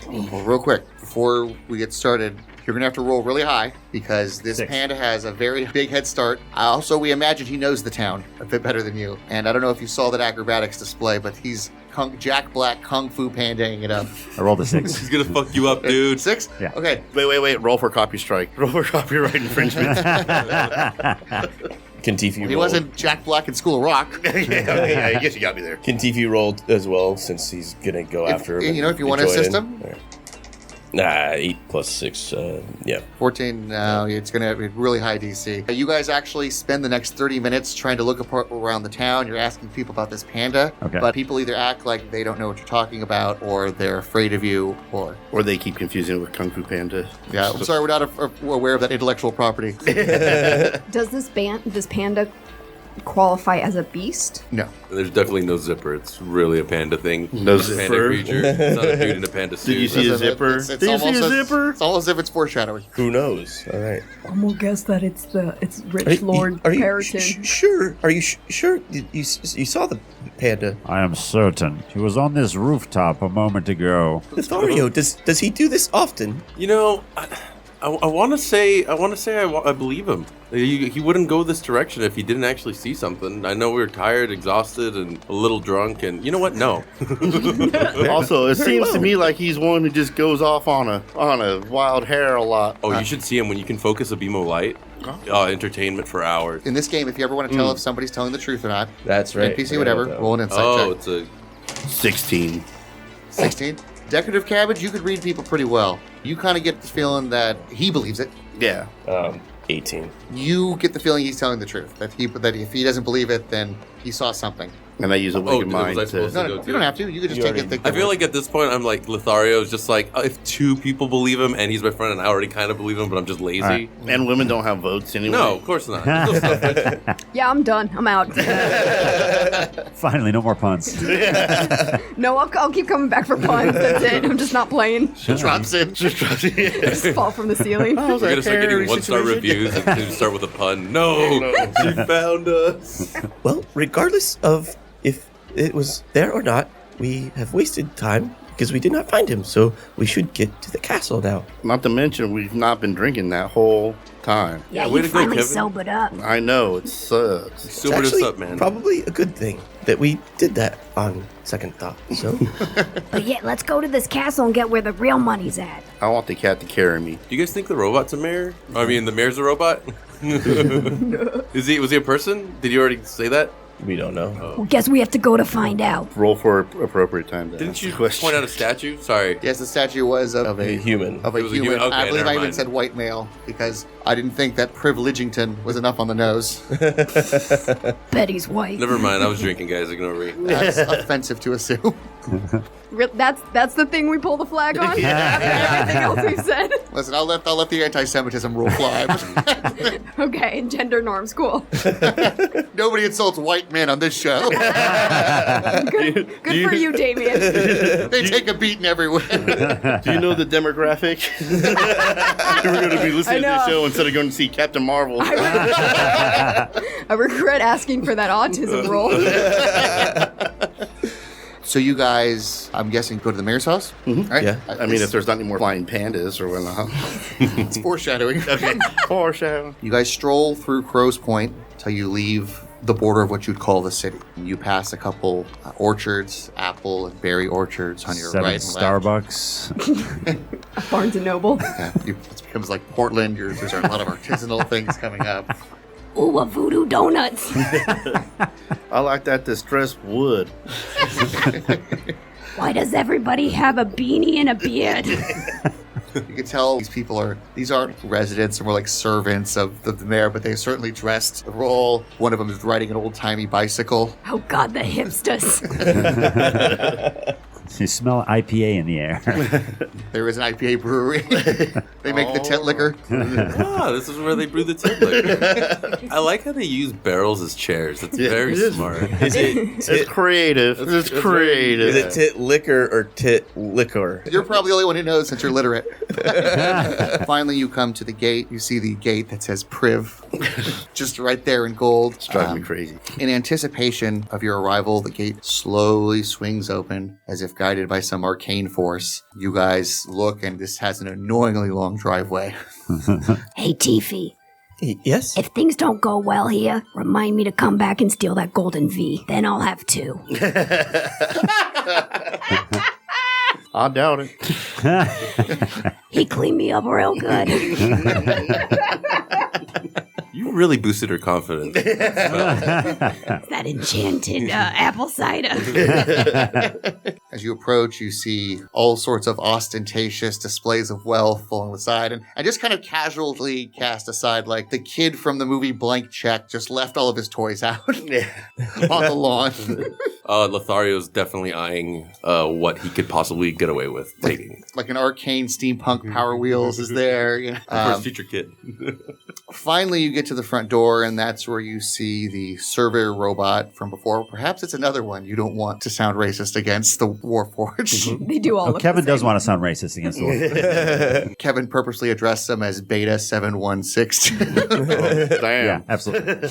Well, real quick, before we get started, you're going to have to roll really high because this 6. panda has a very big head start. Also, we imagine he knows the town a bit better than you. And I don't know if you saw that acrobatics display, but he's Jack Black Kung Fu pandaing it up. I rolled a 6. He's gonna fuck you up, dude. 6? Yeah. Okay. Wait. Roll for copy strike. Roll for copyright infringement. can Tifi roll? He wasn't Jack Black in School of Rock. yeah, I guess you got me there. Can Tifi roll as well since he's gonna go after him? you know, if you want to join assist in? him. Alright. Nah, 8 plus 6. Yeah. 14, no, it's going to be really high DC. You guys actually spend the next 30 minutes trying to look around the town. You're asking people about this panda, Okay. but people either act like they don't know what you're talking about, or they're afraid of you, or... Or they keep confusing it with Kung Fu Panda. Yeah, I'm sorry, we're not aware of that intellectual property. Does this panda qualify as a beast? No. There's definitely no zipper. It's really a panda thing. No It's a panda zipper? creature. It's not a dude in a panda suit. Did you see a zipper? It's Did you see almost a zipper? It's almost as if it's foreshadowing. Who knows? All right. I'm gonna guess that it's Are Rich you- Lord are you Periton. sure? Are you sure? You saw the panda? I am certain. He was on this rooftop a moment ago. Lothario, does he do this often? You know, I want to say I believe him. He wouldn't go this direction if he didn't actually see something. I know we were tired, exhausted, and a little drunk. And you know what? No. Also, it seems to me like he's one who just goes off on a wild hare a lot. Oh, you should see him when you can focus a beam of light. Entertainment for hours. In this game, if you ever want to tell if somebody's telling the truth or not, That's right. NPC, whatever, roll an insight Oh, check. it's a 16. 16. Decorative Cabbage, you could read people pretty well. You kind of get the feeling that he believes it. Yeah. 18. You get the feeling he's telling the truth. That if he doesn't believe it, then he saw something. And I use a wicked was I mind supposed No, to no, go you too? don't have to. You could just You take it. already- Think I feel like at this point I'm like Lothario is just like if 2 people believe him and he's my friend and I already kind of believe him, but I'm just lazy. All right. And women don't have votes anyway. No, of course not. There's no stuff. Yeah, I'm done. I'm out. Finally, no more puns. No, I'll keep coming back for puns. That's it. I'm just not playing. drops in. Just fall from the ceiling. We're gonna start getting 1-star reviews and we start with a pun. No, she found us. Well, regardless of if it was there or not, we have wasted time because we did not find him. So we should get to the castle now. Not to mention, we've not been drinking that whole time. Yeah, way you to go, finally Kevin. sobered up. I know, it sucks. It's Sobered us actually up, man. probably a good thing that we did that on second thought. So But yeah, let's go to this castle and get where the real money's at. I want the cat to carry me. Do you guys think the robot's a mayor? I mean, the mayor's a robot. Was he a person? Did you already say that? we don't know. Well, guess we have to go to find out. Roll for appropriate time. To Didn't ask you the question. point out a statue? Sorry. Yes, the statue was of A a human. Of a It was a human. human. Okay, I believe never I even mind. said white male because I didn't think that privilegington was enough on the nose. Betty's white. Never mind. I was drinking, guys. Ignore me. That's offensive to assume. That's the thing we pull the flag on. After everything else we've said. Listen, I'll let the anti-Semitism rule fly. Okay, gender norms, cool. Nobody insults white men on this show. Good for you, Damian. They take a beating everywhere. Do you know the demographic? We're going to be listening to I this know. show instead of going to see Captain Marvel. I regret asking for that autism role. So you guys, I'm guessing, go to the mayor's house? Mm-hmm. Right? Yeah. I mean, if there's not any more flying pandas or whatnot. It's foreshadowing. Okay. Foreshadow. You guys stroll through Crow's Point till you leave the border of what you'd call the city. You pass a couple orchards, apple and berry orchards on your 7 right and left. Starbucks. Barnes and Noble. Yeah, it becomes like Portland. There's a lot of artisanal things coming up. Ooh, a voodoo donuts. I like that distressed wood. Why does everybody have a beanie and a beard? You can tell these aren't residents or more like servants of the mayor, but they certainly dressed the role. One of them is riding an old-timey bicycle. Oh God, the hipsters. You smell IPA in the air. There is an IPA brewery. They make the tit liquor. Ah, this is where they brew the tit liquor. I like how they use barrels as chairs. That's very smart. It's creative. It's creative. Is it tit liquor or tit liquor? You're probably the only one who knows since you're literate. Finally, you come to the gate. You see the gate that says Priv, just right there in gold. It's driving me crazy. In anticipation of your arrival, the gate slowly swings open as if guided by some arcane force. You guys look, and this has an annoyingly long driveway. Hey, Tiffy. Yes? If things don't go well here, remind me to come back and steal that golden V. Then I'll have 2. I doubt it. He cleaned me up real good. You really boosted her confidence. That enchanted apple cider. As you approach, you see all sorts of ostentatious displays of wealth along the side, and just kind of casually cast aside, like the kid from the movie Blank Check just left all of his toys out on the lawn. Lothario's definitely eyeing what he could possibly get away with taking. Like an arcane steampunk Power Wheels is there. You know? First future kid. Finally, you get to the front door, and that's where you see the surveyor robot from before. Perhaps it's another one you don't want to sound racist against the Warforged. They do all look Kevin the does same. want to sound racist against the Warforged. Kevin purposely addressed them as Beta 716. Damn. Yeah, absolutely.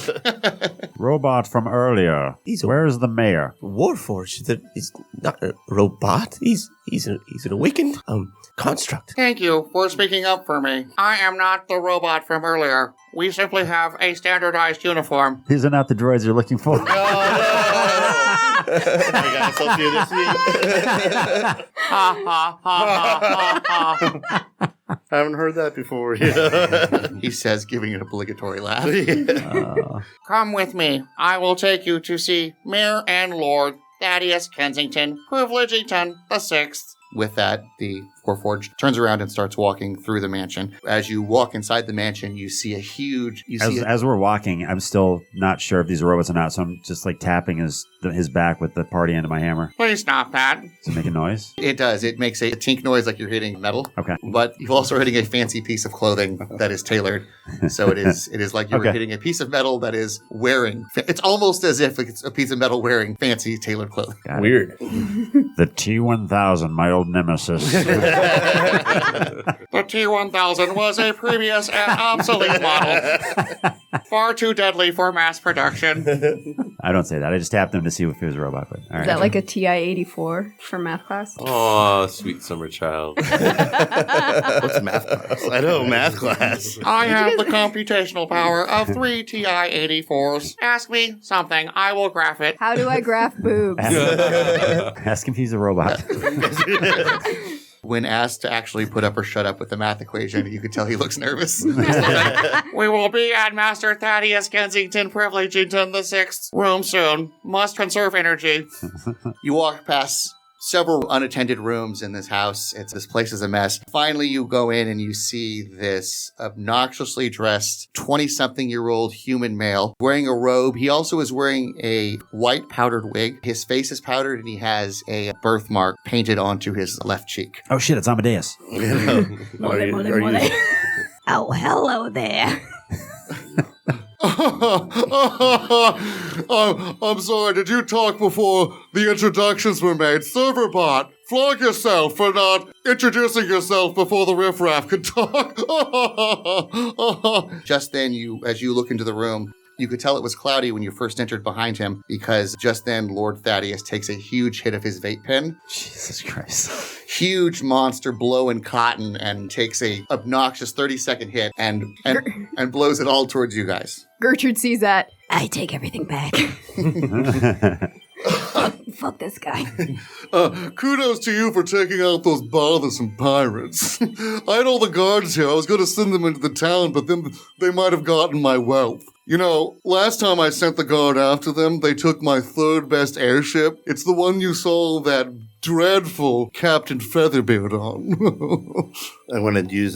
Robot from earlier. Where's the mayor? Warforged. He's not a robot. He's an awakened construct. Thank you for speaking up for me. I am not the robot from earlier. We simply have a standardized uniform. These are not the droids you're looking for. I got associated this week. Ha ha ha ha ha ha. I haven't heard that before. He says, giving an obligatory laugh. Come with me. I will take you to see Mayor and Lord Thaddeus Kensington, Privilegington the Sixth. With that, the Warforged turns around and starts walking through the mansion. As you walk inside the mansion, you see a huge... As we're walking, I'm still not sure if these are robots or not, so I'm just like tapping his back with the party end of my hammer. Please stop that. Does it make a noise? It does. It makes a tink noise like you're hitting metal. Okay. But you're also hitting a fancy piece of clothing that is tailored. So it is like you're hitting a piece of metal that is wearing... It's almost as if it's a piece of metal wearing fancy tailored clothing. Weird. The T-1000, my old nemesis. The T-1000 was a previous and obsolete model. Far too deadly for mass production. I don't say that. I just tapped him to see if he was a robot. But, all right. Is that like a TI-84 for math class? Aw, sweet summer child. What's math class? I know, math class. I have the computational power of 3 TI-84s. Ask me something. I will graph it. How do I graph boobs? Ask him if he's a robot. When asked to actually put up or shut up with the math equation, you could tell he looks nervous. We will be at Master Thaddeus Kensington Privilegington the Sixth room soon. Must conserve energy. You walk past several unattended rooms in this house. This place is a mess. Finally, you go in and you see this obnoxiously dressed 20-something-year-old human male wearing a robe. He also is wearing a white powdered wig. His face is powdered and he has a birthmark painted onto his left cheek. Oh shit, it's Amadeus. Oh, hello there. I'm sorry, did you talk before the introductions were made? Serverbot, flog yourself for not introducing yourself before the riffraff could talk. Just then, as you look into the room, you could tell it was cloudy when you first entered behind him, because just then Lord Thaddeus takes a huge hit of his vape pen. Jesus Christ. Huge monster blowing cotton and takes a obnoxious 30-second hit and blows it all towards you guys. Gertrude sees that. I take everything back. Fuck this guy. Kudos to you for taking out those bothersome pirates. I had all the guards here. I was going to send them into the town, but then they might have gotten my wealth. You know, last time I sent the guard after them, they took my third best airship. It's the one you saw that dreadful Captain Featherbeard on. I want to use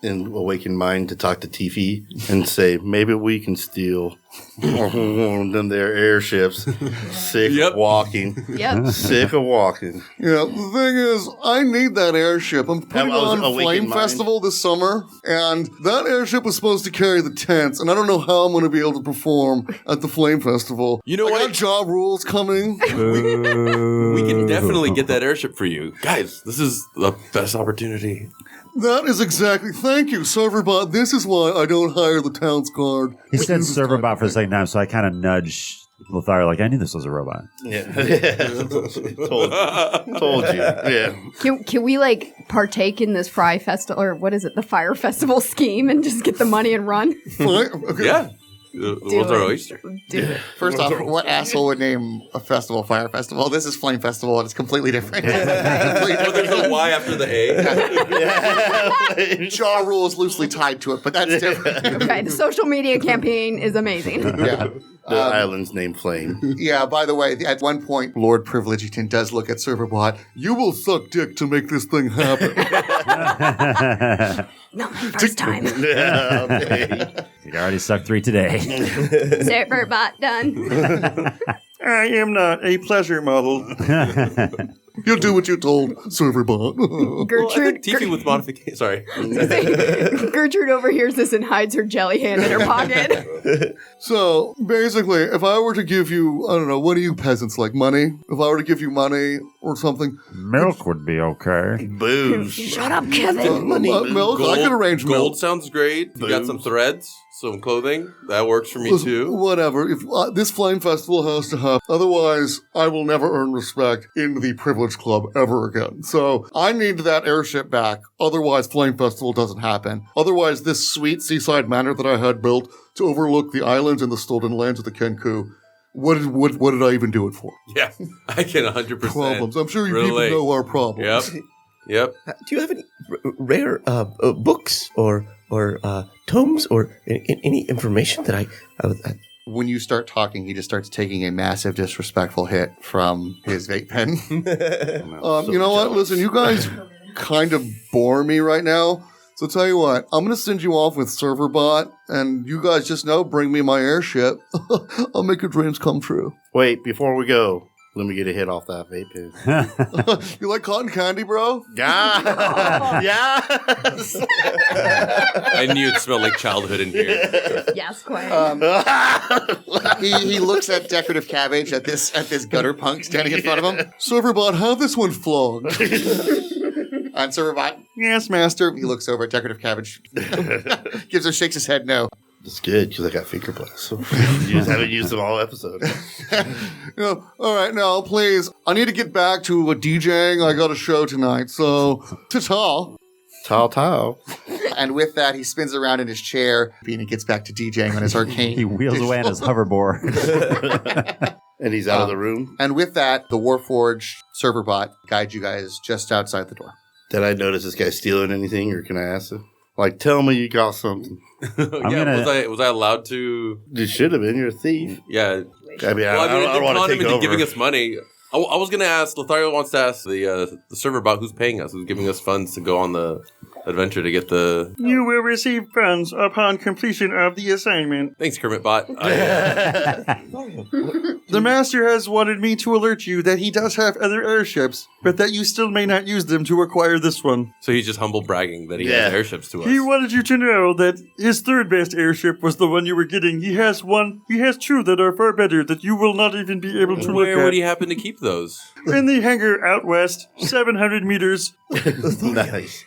in Awakened Mind to talk to Tiffy and say, maybe we can steal one of their airships. Sick of walking. Yep. Sick of walking. Yeah, the thing is, I need that airship. I'm putting I was on Awakened Flame Mind. Festival this summer, and that airship was supposed to carry the tents, and I don't know how I'm going to be able to perform at the Flame Festival. You know I what? got job rules coming. We can definitely get that airship for you. Guys, this is the best opportunity. That is exactly. Thank you, Serverbot. This is why I don't hire the town's guard. He said serverbot for the second time, so I kind of nudged Lothario like I knew this was a robot. Yeah. Told you. Yeah. Can we like partake in this fry festival or what is it, the fire festival scheme and just get the money and run? Fine, okay. Yeah. The world's our oyster. Do it. First off, what asshole would name a festival Fire Festival? This is Flame Festival, and it's completely different. But there's no Y after the A. Jaw rule is loosely tied to it, but that's different. Okay, the social media campaign is amazing. Yeah. The island's named Flame. Yeah, by the way, at one point, Lord Privilegington does look at Serverbot. You will suck dick to make this thing happen. Not my first time. Yeah, okay. You already sucked 3 today. Serverbot done. I am not a pleasure model. You'll do what you're told, Serverbot. Well, I Gertrude, think Tiffy with modification. Sorry. Gertrude overhears this and hides her jelly hand in her pocket. So, basically, if I were to give you, I don't know, what do you peasants like, money? If I were to give you money or something, Milk would be okay. Booze. Shut up, Kevin. milk, I could arrange Gold milk. sounds great. You got some threads, some clothing. That works for me too. Whatever. If this Flame Festival has to happen, otherwise I will never earn respect in the Privilege Club ever again. So I need that airship back. Otherwise, Flame Festival doesn't happen. Otherwise, this sweet seaside manor that I had built to overlook the islands and the stolen lands of the Kenku. What did I even do it for? Yeah, I can 100%. Problems. I'm sure you relate. people know our problems. Yep. Do you have any rare books or tomes or any information that I When you start talking, he just starts taking a massive disrespectful hit from his vape pen. You know what? Listen, you guys kind of bore me right now. So tell you what, I'm going to send you off with Serverbot, and you guys just know, bring me my airship. I'll make your dreams come true. Wait, before we go, let me get a hit off that vape pen. You like cotton candy, bro? Yeah. Yes. I knew it smelled like childhood in here. Yes, quite. he looks at Decorative Cabbage at this gutter punk standing in front of him. Serverbot, have this one flogged. And Serverbot, Yes, master. he looks over at Decorative Cabbage, shakes his head no. It's good because I got finger blasts. So haven't used them all episode. All right, now, please, I need to get back to DJing. I got a show tonight, so ta-ta. Tao. And with that, he spins around in his chair and gets back to DJing on his arcane. He wheels away on his hoverboard. And he's out of the room. And with that, the Warforged Serverbot guides you guys just outside the door. Did I notice this guy stealing anything, or can I ask him? Like, tell me you got something. Was I allowed to? You should have been. You're a thief. Yeah. I mean, Well, I don't they're want to conning take into over. giving us money. I was going to ask, Lothario wants to ask the server about who's paying us, who's giving us funds to go on the adventure to get the... You will receive funds upon completion of the assignment. Thanks, Kermit Bot. The master has wanted me to alert you that he does have other airships, but that you still may not use them to acquire this one. So he's just humble bragging that he Yeah. has airships to us. He wanted you to know that his third best airship was the one you were getting. He has two that are far better that you will not even be able to look Where at. would he happen to keep those? In the hangar out west, 700 meters. Nice.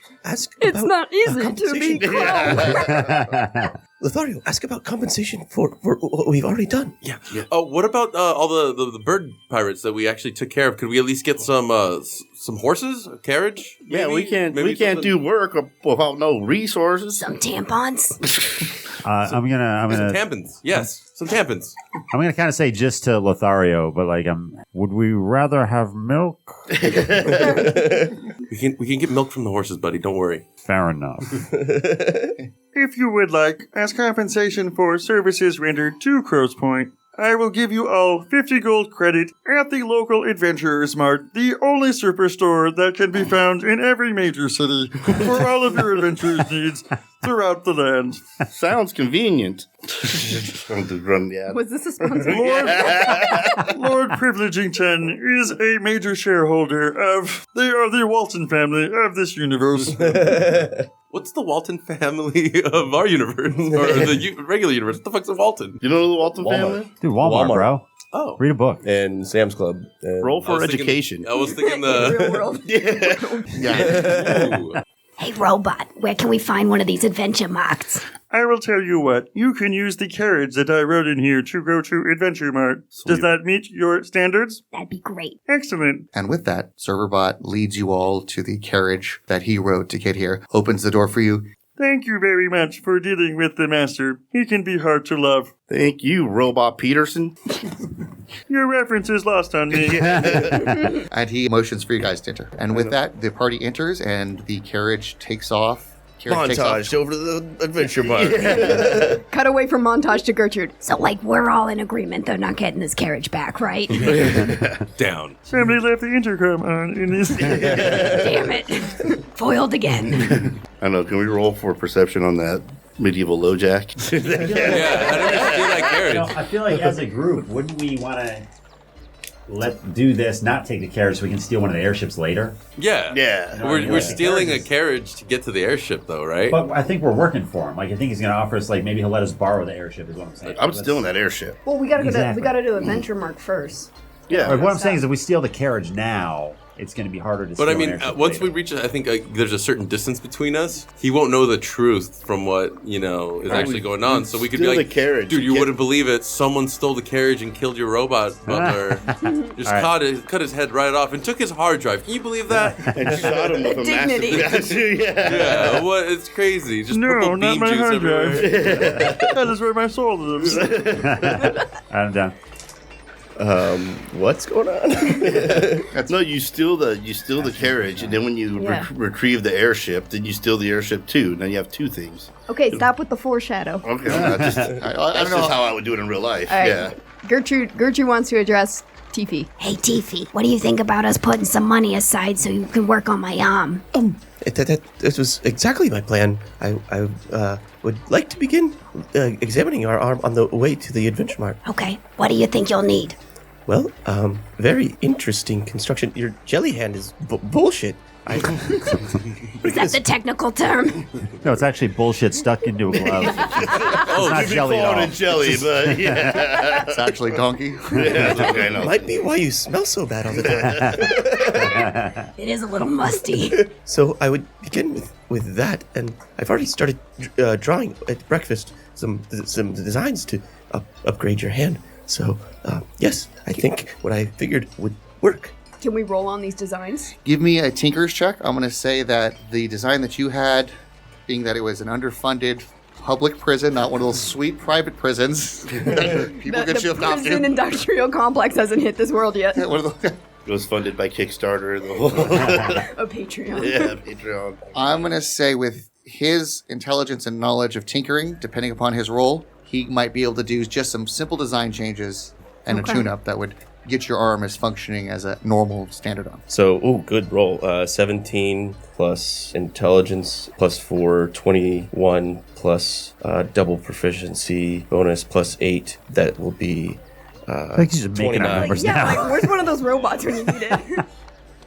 It's not easy to be close. Lothario, ask about compensation for what we've already done. Yeah. Oh, what about all the bird pirates that we actually took care of? Could we at least get some horses, a carriage? Yeah, maybe? we can't Maybe do work without no resources. Some tampons. I'm gonna Some tampons. Yes, some tampons. I'm gonna kind of say just to Lothario, but like, would we rather have milk? We can get milk from the horses, buddy. Don't worry. Fair enough. If you would like, as compensation for services rendered to Crow's Point, I will give you all 50 gold credit at the local Adventurers Mart, the only superstore that can be found in every major city for all of your adventurers' needs throughout the land. Sounds convenient. Run the ad. Was this a sponsor? Lord Privilegington is a major shareholder of the Walton family of this universe. What's the Walton family of our universe? Or the regular universe? What the fuck's a Walton? You know the Walton family? Dude, Walmart, bro. Oh. Read a book. And Sam's Club. And Roll for education. I was thinking the... Real world. Yeah. Ooh. Hey, robot, where can we find one of these adventure marts? I will tell you what, you can use the carriage that I wrote in here to go to Adventure Mart. Does that meet your standards? That'd be great. Excellent. And with that, Serverbot leads you all to the carriage that he wrote to get here, opens the door for you. Thank you very much for dealing with the master. He can be hard to love. Thank you, Robot Peterson. Your reference is lost on me. And he motions for you guys to enter. And with that, the party enters and the carriage takes off. Montage over to the adventure bar. Cut away from montage to Gertrude. So, like, we're all in agreement they're not getting this carriage back, right? Down. Somebody left the intercom on in this. Damn it. Foiled again. I know. Can we roll for perception on that medieval LoJack? Yeah, how do we steal that carriage? I feel like as a group, wouldn't we want to do this, not take the carriage so we can steal one of the airships later? Yeah. Yeah. We're stealing a carriage to get to the airship, though, right? But I think we're working for him. Like, I think he's going to offer us, like, maybe he'll let us borrow the airship is what I'm saying. I'm stealing that airship. Well, we gotta Exactly. we gotta do Adventure Mark first. Yeah. Like, what I'm saying is if we steal the carriage now, it's going to be harder to steal But I an mean, airship once later. we reach, I think there's a certain distance between us. He won't know the truth from what is actually going on. So we could be steal like, the carriage. dude, you Get- wouldn't believe it. Someone stole the carriage and killed your robot butler. Just All right. cut his head right off and took his hard drive. Can you believe that? And shot him with a Dignity. massive yeah. Yeah, what? It's crazy. Just No, purple not beam my juice hard drive. everywhere. That is where my soul lives. I'm down. What's going on? No, you steal the carriage, and then when you Yeah. retrieve the airship, then you steal the airship too. Now you have two things. Okay, stop with the foreshadow. Okay, well, that's I that's don't know. just how I would do it in real life. All right. Yeah. Gertrude wants to address Tiffy. Hey, Tiffy, what do you think about us putting some money aside so you can work on my arm? This was exactly my plan. I would like to begin examining our arm on the way to the adventure mart. Okay, what do you think you'll need? Well, very interesting construction. Your jelly hand is bullshit. Is that the technical term? No, it's actually bullshit stuck into a glove. It's not jelly at all. Calling it jelly, but yeah. It's actually donkey. Yeah, okay, I know. Might be why you smell so bad all the time. It is a little musty. So I would begin with that, and I've already started drawing at breakfast some designs to upgrade your hand. So yes, I think what I figured would work. Can we roll on these designs? Give me a tinker's check. I'm going to say that the design that you had, being that it was an underfunded public prison, not one of those sweet private prisons that people get shipped off prison to. industrial complex hasn't hit this world yet. One of those- It was funded by Kickstarter. The whole A Patreon. yeah, Patreon. I'm going to say with his intelligence and knowledge of tinkering, depending upon his role, he might be able to do just some simple design changes and Okay. a tune-up that would get your arm as functioning as a normal standard arm. So, good roll. 17 plus intelligence plus 4, 21 plus double proficiency bonus plus 8. That will be I think he's just making up 29. numbers Yeah, now. like, where's one of those robots when you need it?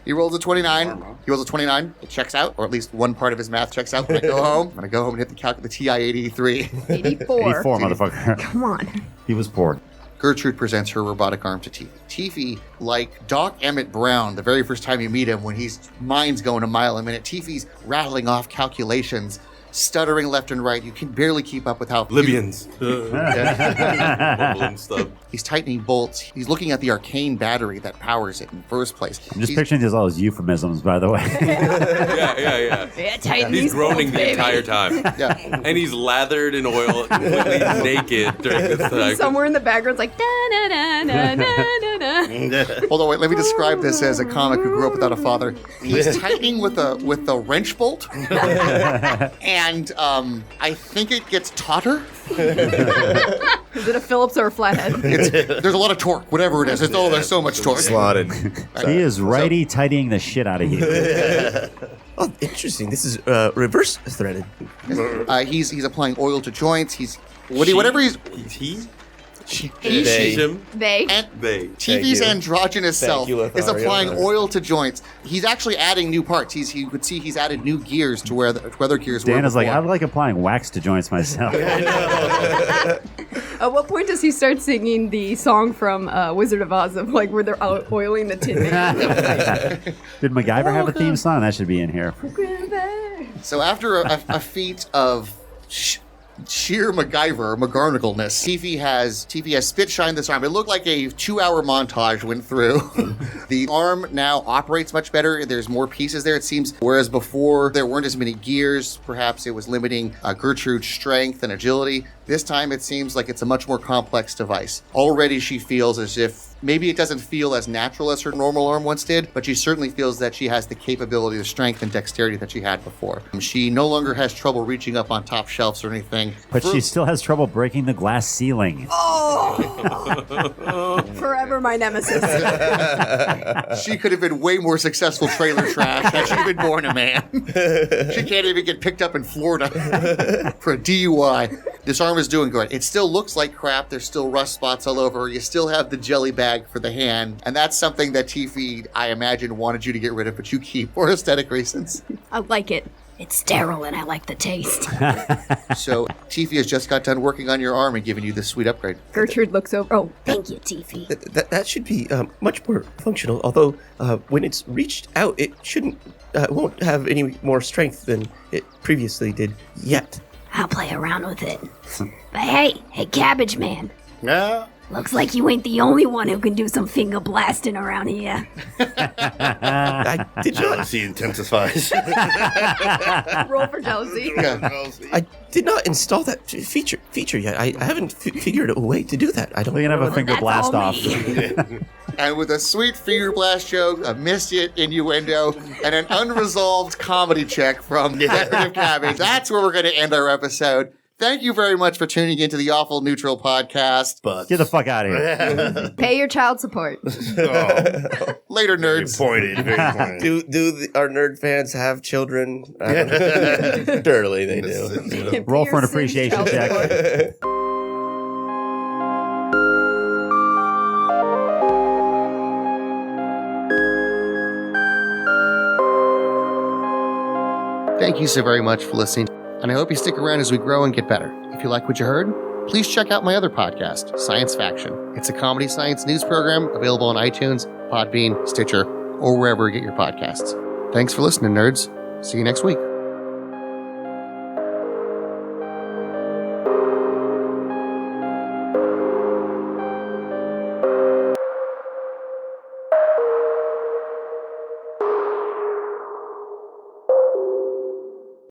He rolls a 29. He rolls a 29. It checks out, or at least one part of his math checks out. When I go home, I'm going to go home and hit the TI-83. 84. 84, motherfucker. Come on. He was poor. Gertrude presents her robotic arm to Tiffy. Tiffy, like Doc Emmett Brown, the very first time you meet him, when his mind's going a mile a minute, Tiffy's rattling off calculations stuttering left and right. You can barely keep up with how Libyans. Stuff. He's tightening bolts. He's looking at the arcane battery that powers it in the first place. I'm just picturing all those euphemisms, by the way. Yeah. Yeah, tighten He's these groaning bolts, the baby. entire time. Yeah. And he's lathered in oil, completely naked during this time. Somewhere in the background's like, da-na-na-na-na-na-na. Hold on, wait. Let me describe this as a comic who grew up without a father. He's tightening with the wrench bolt, and I think it gets tauter. Is it a Phillips or a flathead? There's a lot of torque, whatever it is. There's so much torque. Slotted. He is righty tidying the shit out of you. Oh, interesting. This is reverse threaded. He's applying oil to joints. Whatever he's. He? They. Him? They. And They. TV's androgynous Thank self you, is Lothario. applying oil to joints. He's actually adding new parts. You could see he's added new gears to where other gears were. Dan is like, before. I like applying wax to joints myself. At what point does he start singing the song from Wizard of Oz of like where they're oiling the Tin Man? Did MacGyver have a theme song? That should be in here. So after a feat of sheer MacGarnacleness, Tiffy has spit shined this arm. It looked like a 2-hour montage went through. The arm now operates much better. There's more pieces there, it seems. Whereas before there weren't as many gears, perhaps it was limiting Gertrude's strength and agility. This time it seems like it's a much more complex device. Already she feels as if maybe it doesn't feel as natural as her normal arm once did, but she certainly feels that she has the capability, the strength, and dexterity that she had before. She no longer has trouble reaching up on top shelves or anything. But she still has trouble breaking the glass ceiling. Forever my nemesis. She could have been way more successful trailer trash had she been born a man. She can't even get picked up in Florida for a DUI. This arm is doing good. It still looks like crap. There's still rust spots all over. You still have the jelly bag for the hand. And that's something that Tiffy, I imagine, wanted you to get rid of, but you keep for aesthetic reasons. I like it. It's sterile and I like the taste. So Tiffy has just got done working on your arm and giving you this sweet upgrade. Gertrude looks over. Oh, Thank you, Tiffy. That should be much more functional. Although when it's reached out, it won't have any more strength than it previously did yet. I'll play around with it. But hey, Cabbage Man. Yeah. Looks like you ain't the only one who can do some finger blasting around here. I did not. Jealousy intensifies. roll for jealousy. I did not install that feature yet. I haven't figured a way to do that. I don't. We can have a know. finger That's blast all off. me. And with a sweet finger blast joke, a misfit innuendo, and an unresolved comedy check from Decorative Cabbage, that's where we're going to end our episode. Thank you very much for tuning into the Awful Neutral podcast. But Get the fuck out of here. Pay your child support. Later, nerds. pointed, very pointed. Our nerd fans have children? Surely they do. Roll for an Your appreciation child check. support. Thank you so very much for listening, and I hope you stick around as we grow and get better. If you like what you heard, please check out my other podcast, Science Faction. It's a comedy science news program available on iTunes, Podbean, Stitcher, or wherever you get your podcasts. Thanks for listening, nerds. See you next week.